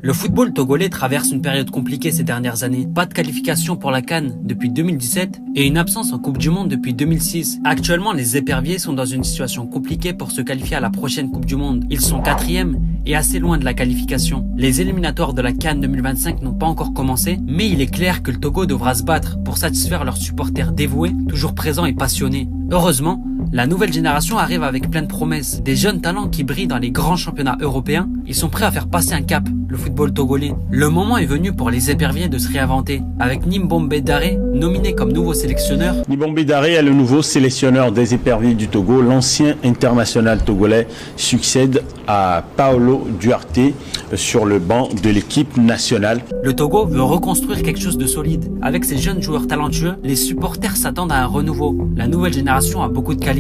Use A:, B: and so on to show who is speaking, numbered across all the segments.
A: Le football togolais traverse une période compliquée ces dernières années. Pas de qualification pour la CAN depuis 2017 et une absence en Coupe du Monde depuis 2006. Actuellement, les éperviers sont dans une situation compliquée pour se qualifier à la prochaine Coupe du Monde. Ils sont 4e et assez loin de la qualification. Les éliminatoires de la CAN 2025 n'ont pas encore commencé, mais il est clair que le Togo devra se battre pour satisfaire leurs supporters dévoués, toujours présents et passionnés. Heureusement, la nouvelle génération arrive avec plein de promesses. Des jeunes talents qui brillent dans les grands championnats européens. Ils sont prêts à faire passer un cap, le football togolais. Le moment est venu pour les éperviers de se réinventer. Avec Nimbombe Daré, nominé comme nouveau sélectionneur.
B: Nimbombe Daré est le nouveau sélectionneur des éperviers du Togo. L'ancien international togolais succède à Paolo Duarte sur le banc de l'équipe nationale.
A: Le Togo veut reconstruire quelque chose de solide. Avec ses jeunes joueurs talentueux, les supporters s'attendent à un renouveau. La nouvelle génération a beaucoup de qualité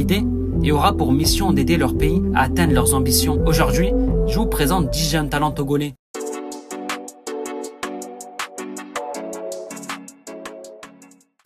A: et aura pour mission d'aider leur pays à atteindre leurs ambitions. Aujourd'hui, je vous présente 10 jeunes talents togolais.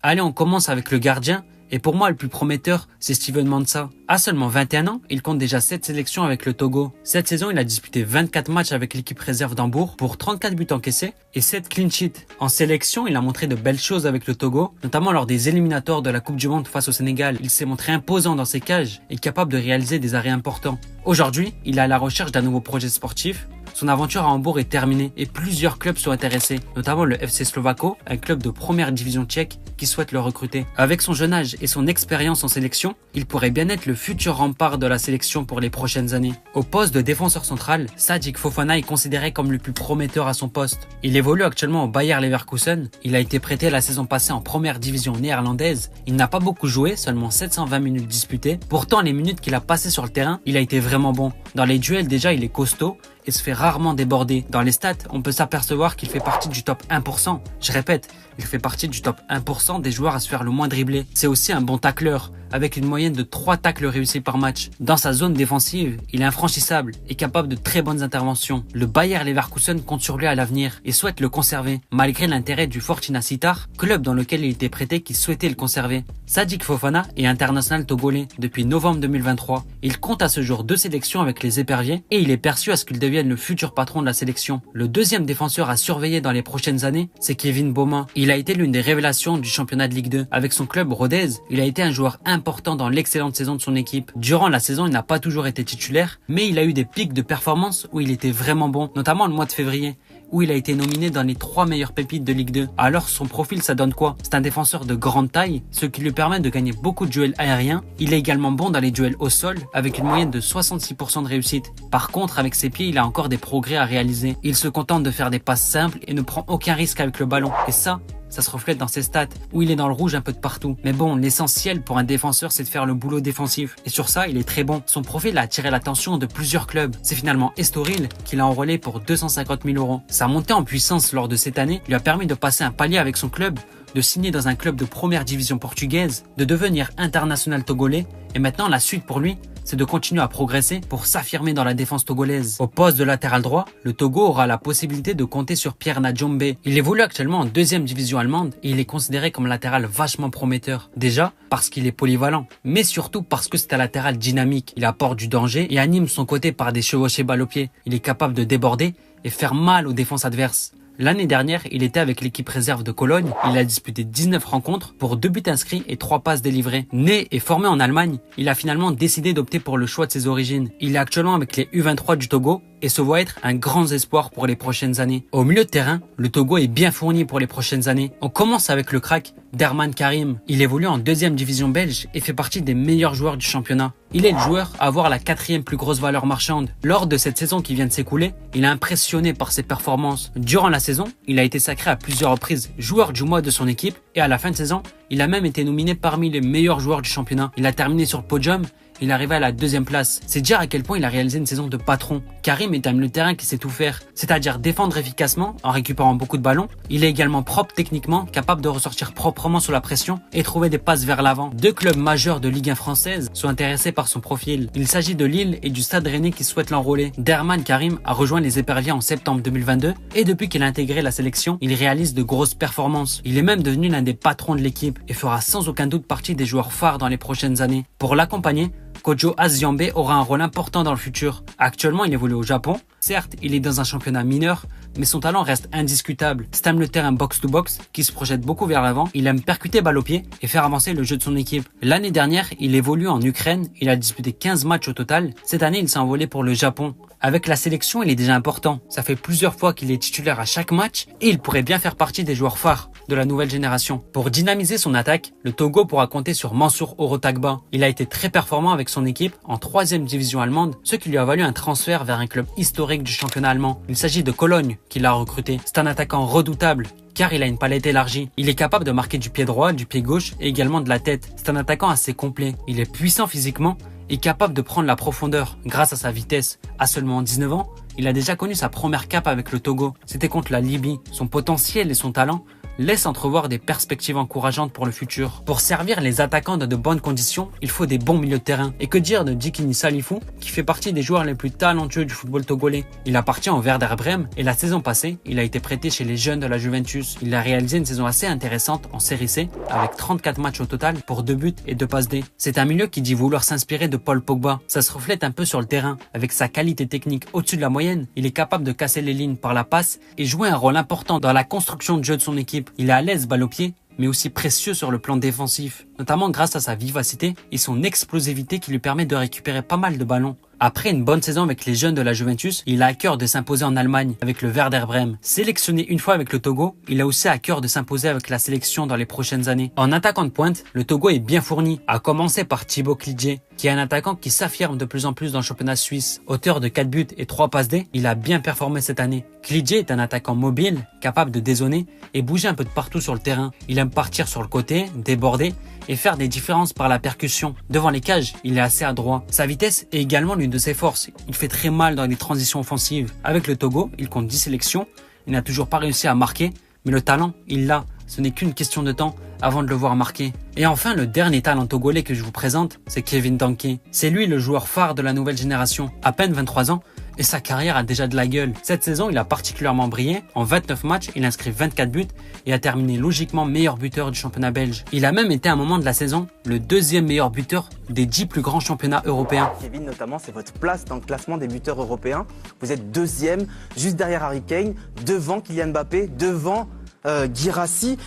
A: Allez, on commence avec le gardien. Et pour moi, le plus prometteur, c'est Steven Mensah. À seulement 21 ans, il compte déjà 7 sélections avec le Togo. Cette saison, il a disputé 24 matchs avec l'équipe réserve d'Hambourg pour 34 buts encaissés et 7 clean sheets. En sélection, il a montré de belles choses avec le Togo, notamment lors des éliminatoires de la Coupe du Monde face au Sénégal. Il s'est montré imposant dans ses cages et capable de réaliser des arrêts importants. Aujourd'hui, il est à la recherche d'un nouveau projet sportif. Son aventure à Hambourg est terminée et plusieurs clubs sont intéressés, notamment le FC Slovako, un club de première division tchèque qui souhaite le recruter. Avec son jeune âge et son expérience en sélection, il pourrait bien être le futur rempart de la sélection pour les prochaines années. Au poste de défenseur central, Saddik Fofana est considéré comme le plus prometteur à son poste. Il évolue actuellement au Bayer Leverkusen. Il a été prêté la saison passée en première division néerlandaise. Il n'a pas beaucoup joué, seulement 720 minutes disputées. Pourtant, les minutes qu'il a passées sur le terrain, il a été vraiment bon. Dans les duels, déjà, il est costaud et se fait rarement déborder. Dans les stats, on peut s'apercevoir qu'il fait partie du top 1%. Je répète, il fait partie du top 1% des joueurs à se faire le moins dribbler. C'est aussi un bon tacleur, avec une moyenne de 3 tacles réussis par match. Dans sa zone défensive, il est infranchissable et capable de très bonnes interventions. Le Bayer Leverkusen compte sur lui à l'avenir et souhaite le conserver, malgré l'intérêt du Fortuna Sittard, club dans lequel il était prêté qui souhaitait le conserver. Saddik Fofana est international togolais depuis novembre 2023. Il compte à ce jour 2 sélections avec les éperviers et il est perçu à ce qu'il devienne le futur patron de la sélection. Le deuxième défenseur à surveiller dans les prochaines années, c'est Kevin Boma. Il a été l'une des révélations du championnat de Ligue 2. Avec son club Rodez, il a été un joueur important dans l'excellente saison de son équipe. Durant la saison, il n'a pas toujours été titulaire, mais il a eu des pics de performance où il était vraiment bon, notamment le mois de février, où il a été nominé dans les 3 meilleures pépites de Ligue 2. Alors son profil, ça donne quoi? C'est un défenseur de grande taille, ce qui lui permet de gagner beaucoup de duels aériens. Il est également bon dans les duels au sol, avec une moyenne de 66% de réussite. Par contre, avec ses pieds, il a encore des progrès à réaliser. Il se contente de faire des passes simples et ne prend aucun risque avec le ballon. Et ça se reflète dans ses stats, où il est dans le rouge un peu de partout. Mais bon, l'essentiel pour un défenseur, c'est de faire le boulot défensif. Et sur ça, il est très bon. Son profil a attiré l'attention de plusieurs clubs. C'est finalement Estoril qui l'a enrôlé pour 250 000 €. Sa montée en puissance lors de cette année lui a permis de passer un palier avec son club, de signer dans un club de première division portugaise, de devenir international togolais. Et maintenant, la suite pour lui, c'est de continuer à progresser pour s'affirmer dans la défense togolaise. Au poste de latéral droit, le Togo aura la possibilité de compter sur Pierre Nadjombe. Il évolue actuellement en 2e division allemande et il est considéré comme latéral vachement prometteur. Déjà, parce qu'il est polyvalent, mais surtout parce que c'est un latéral dynamique. Il apporte du danger et anime son côté par des chevauchées balle au pied. Il est capable de déborder et faire mal aux défenses adverses. L'année dernière, il était avec l'équipe réserve de Cologne. Il a disputé 19 rencontres pour 2 buts inscrits et 3 passes délivrées. Né et formé en Allemagne, il a finalement décidé d'opter pour le choix de ses origines. Il est actuellement avec les U23 du Togo et se voit être un grand espoir pour les prochaines années. Au milieu de terrain, le Togo est bien fourni pour les prochaines années. On commence avec le crack Derman Karim. Il évolue en 2e division belge et fait partie des meilleurs joueurs du championnat. Il est le joueur à avoir la 4e plus grosse valeur marchande. Lors de cette saison qui vient de s'écouler, il a impressionné par ses performances. Durant la saison, il a été sacré à plusieurs reprises joueur du mois de son équipe et à la fin de saison, il a même été nominé parmi les meilleurs joueurs du championnat. Il a terminé sur le podium. Il est arrivé à la 2e place. C'est dire à quel point il a réalisé une saison de patron. Karim est un milieu de terrain qui sait tout faire, c'est-à-dire défendre efficacement en récupérant beaucoup de ballons. Il est également propre techniquement, capable de ressortir proprement sous la pression et trouver des passes vers l'avant. 2 clubs majeurs de Ligue 1 française sont intéressés par son profil. Il s'agit de Lille et du Stade Rennais qui souhaitent l'enrôler. Derman Karim a rejoint les éperviers en septembre 2022 et depuis qu'il a intégré la sélection, il réalise de grosses performances. Il est même devenu l'un des patrons de l'équipe et fera sans aucun doute partie des joueurs phares dans les prochaines années. Pour l'accompagner, Kojo Aziambe aura un rôle important dans le futur. Actuellement, il évolue au Japon. Certes, il est dans un championnat mineur, mais son talent reste indiscutable. C'est un milieu box-to-box qui se projette beaucoup vers l'avant. Il aime percuter balle au pied et faire avancer le jeu de son équipe. L'année dernière, il évolue en Ukraine. Il a disputé 15 matchs au total. Cette année, il s'est envolé pour le Japon. Avec la sélection, il est déjà important. Ça fait plusieurs fois qu'il est titulaire à chaque match et il pourrait bien faire partie des joueurs phares de la nouvelle génération. Pour dynamiser son attaque, le Togo pourra compter sur Mansour Orotagba. Il a été très performant avec son équipe en 3e division allemande, ce qui lui a valu un transfert vers un club historique du championnat allemand. Il s'agit de Cologne qui l'a recruté. C'est un attaquant redoutable car il a une palette élargie. Il est capable de marquer du pied droit, du pied gauche et également de la tête. C'est un attaquant assez complet. Il est puissant physiquement et capable de prendre la profondeur grâce à sa vitesse. À seulement 19 ans, il a déjà connu sa première cape avec le Togo. C'était contre la Libye. Son potentiel et son talent laisse entrevoir des perspectives encourageantes pour le futur. Pour servir les attaquants dans de bonnes conditions, il faut des bons milieux de terrain. Et que dire de Dikini Salifou, qui fait partie des joueurs les plus talentueux du football togolais. Il appartient au Werder Brême et la saison passée, il a été prêté chez les jeunes de la Juventus. Il a réalisé une saison assez intéressante en Série C, avec 34 matchs au total pour 2 buts et 2 passes D. C'est un milieu qui dit vouloir s'inspirer de Paul Pogba. Ça se reflète un peu sur le terrain. Avec sa qualité technique au-dessus de la moyenne, il est capable de casser les lignes par la passe et jouer un rôle important dans la construction de jeu de son équipe. Il est à l'aise balle au pied, mais aussi précieux sur le plan défensif, notamment grâce à sa vivacité et son explosivité qui lui permet de récupérer pas mal de ballons. Après une bonne saison avec les jeunes de la Juventus, il a à cœur de s'imposer en Allemagne avec le Werder Brême. Sélectionné une fois avec le Togo, il a aussi à cœur de s'imposer avec la sélection dans les prochaines années. En attaquant de pointe, le Togo est bien fourni, à commencer par Thibaut Klidje, qui est un attaquant qui s'affirme de plus en plus dans le championnat suisse. Auteur de 4 buts et 3 passes D, il a bien performé cette année. Klidje est un attaquant mobile, capable de dézonner et bouger un peu de partout sur le terrain. Il aime partir sur le côté, déborder et faire des différences par la percussion. Devant les cages, il est assez adroit. Sa vitesse est également l'une de ses forces. Il fait très mal dans les transitions offensives. Avec le Togo, il compte 10 sélections. Il n'a toujours pas réussi à marquer, mais le talent, il l'a. Ce n'est qu'une question de temps avant de le voir marquer. Et enfin, le dernier talent togolais que je vous présente, c'est Kevin Danké. C'est lui le joueur phare de la nouvelle génération. À peine 23 ans, et sa carrière a déjà de la gueule. Cette saison, il a particulièrement brillé. En 29 matchs, il inscrit 24 buts et a terminé logiquement meilleur buteur du championnat belge. Il a même été à un moment de la saison le 2e meilleur buteur des 10 plus grands championnats européens.
C: Kevin, notamment, c'est votre place dans le classement des buteurs européens. Vous êtes 2e, juste derrière Harry Kane, devant Kylian Mbappé, devant Guirassy.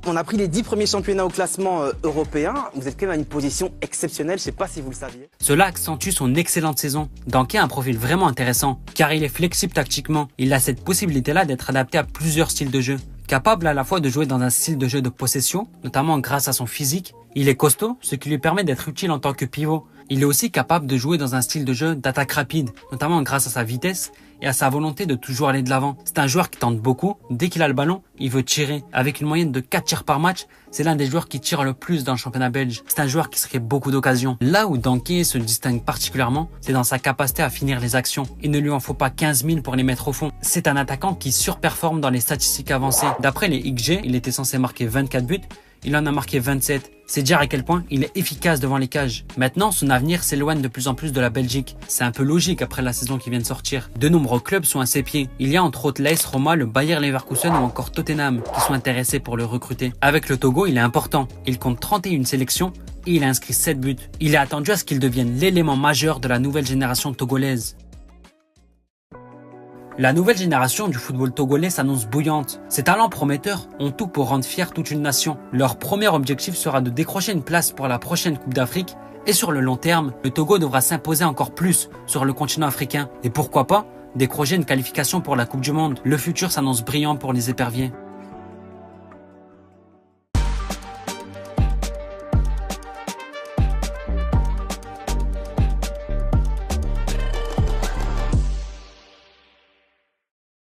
C: On a pris les 10 premiers championnats au classement européen. Vous êtes quand même à une position exceptionnelle, je ne sais pas si vous le saviez.
A: Cela accentue son excellente saison. Danké a un profil vraiment intéressant, car il est flexible tactiquement. Il a cette possibilité-là d'être adapté à plusieurs styles de jeu. Capable à la fois de jouer dans un style de jeu de possession, notamment grâce à son physique. Il est costaud, ce qui lui permet d'être utile en tant que pivot. Il est aussi capable de jouer dans un style de jeu d'attaque rapide, notamment grâce à sa vitesse et à sa volonté de toujours aller de l'avant. C'est un joueur qui tente beaucoup. Dès qu'il a le ballon, il veut tirer. Avec une moyenne de 4 tirs par match, c'est l'un des joueurs qui tire le plus dans le championnat belge. C'est un joueur qui se crée beaucoup d'occasions. Là où Danké se distingue particulièrement, c'est dans sa capacité à finir les actions. Il ne lui en faut pas 15 000 pour les mettre au fond. C'est un attaquant qui surperforme dans les statistiques avancées. D'après les XG, il était censé marquer 24 buts. Il en a marqué 27. C'est dire à quel point il est efficace devant les cages. Maintenant, son avenir s'éloigne de plus en plus de la Belgique. C'est un peu logique après la saison qui vient de sortir. De nombreux clubs sont à ses pieds. Il y a entre autres l'AS Roma, le Bayer Leverkusen ou encore Tottenham qui sont intéressés pour le recruter. Avec le Togo, il est important. Il compte 31 sélections et il a inscrit 7 buts. Il est attendu à ce qu'il devienne l'élément majeur de la nouvelle génération togolaise. La nouvelle génération du football togolais s'annonce bouillante. Ces talents prometteurs ont tout pour rendre fière toute une nation. Leur premier objectif sera de décrocher une place pour la prochaine Coupe d'Afrique. Et sur le long terme, le Togo devra s'imposer encore plus sur le continent africain. Et pourquoi pas décrocher une qualification pour la Coupe du Monde. Le futur s'annonce brillant pour les éperviers.